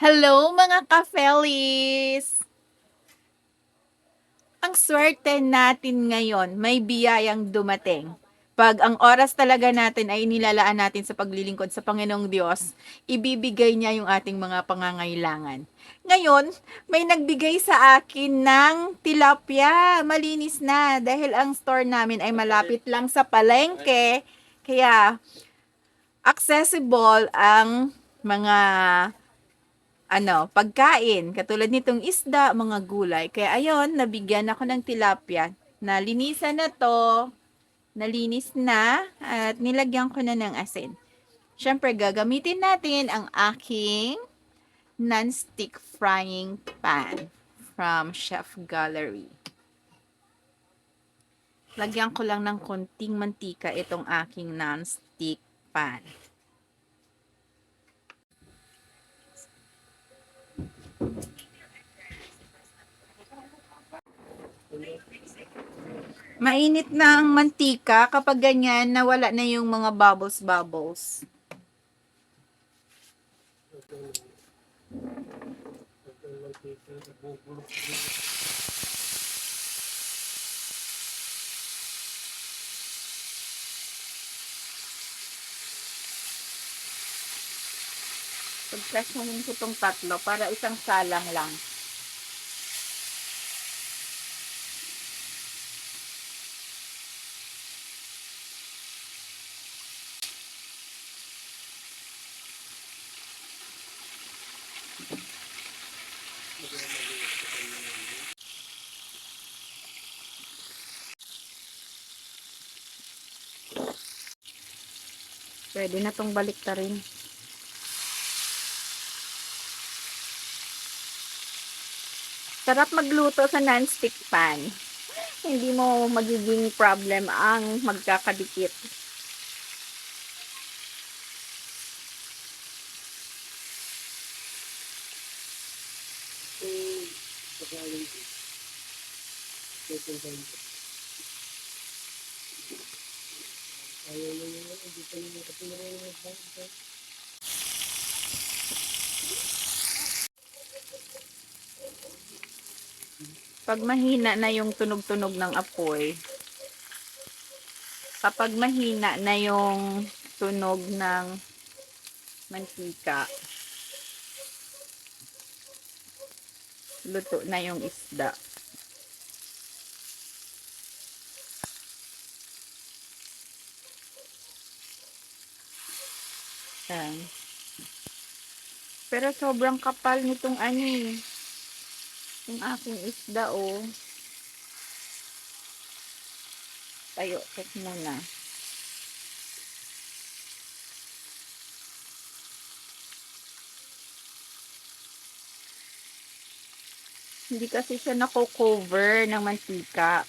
Hello mga ka-fellies! Ang swerte natin ngayon, may biyayang dumating. Pag ang oras talaga natin ay nilalaan natin sa paglilingkod sa Panginoong Diyos, ibibigay niya yung ating mga pangangailangan. Ngayon, may nagbigay sa akin ng tilapia. Malinis na dahil ang store namin ay malapit lang sa palengke. Kaya accessible ang mga pagkain, katulad nitong isda, mga gulay. Kaya ayon, nabigyan ako ng tilapia. Nalinisan na to, nalinis na, at nilagyan ko na ng asin. Siyempre, gagamitin natin ang aking non-stick frying pan from Chef Gallery. Lagyan ko lang ng konting mantika itong aking non-stick pan. Mainit na ang mantika kapag ganyan nawala na yung mga bubbles. Pagkasyahin ko itong tatlo para isang salang lang. Pwede na itong baliktarin. Sarap magluto sa non-stick pan. Hindi mo magiging problem ang magkakadikit. Pag mahina na yung tunog-tunog ng apoy, kapag mahina na yung tunog ng mantika, luto na yung isda. Yan. Pero sobrang kapal nitong yung aking isda Tayo, check muna. Hindi kasi siya nako-cover ng mantika.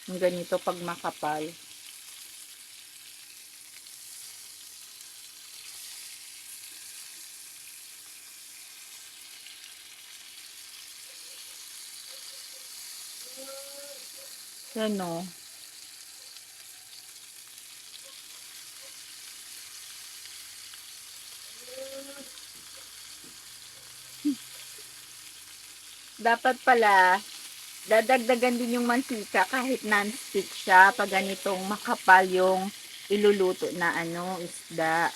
Yung ganito pag makapal. Yan o. Dapat pala, dadagdagan din yung mantika kahit non-stick siya pag ganitong makapal yung iluluto na isda.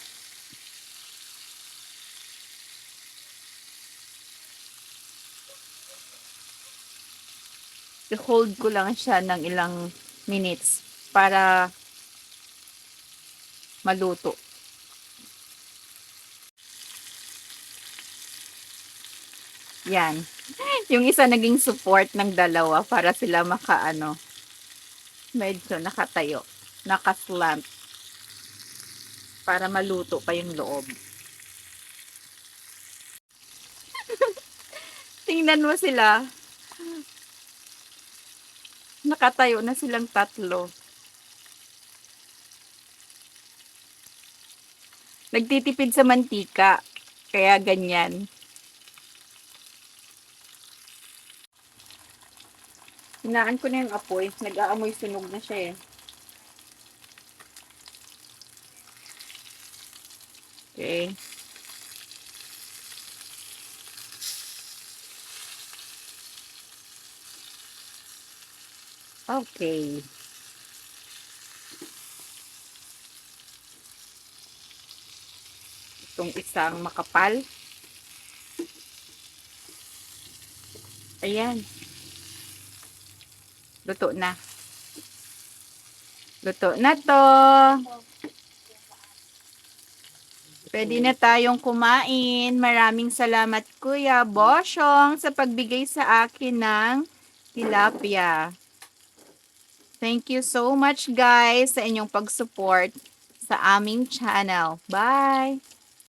I-hold ko lang siya ng ilang minutes para maluto. Yan. Yung isa naging support ng dalawa para sila medyo nakatayo, nakaslant para maluto pa yung loob. Tingnan mo sila. Nakatayo na silang tatlo. Nagtitipid sa mantika. Kaya ganyan. Hinaan ko na yung apoy. Nag-aamoy sunog na siya eh. Okay. Okay. Itong isang makapal. Ayan. Luto na. Luto na to. Pwede na tayong kumain. Maraming salamat, Kuya Bosyong, sa pagbigay sa akin ng tilapia. Thank you so much, guys, sa inyong pag-support sa aming channel. Bye!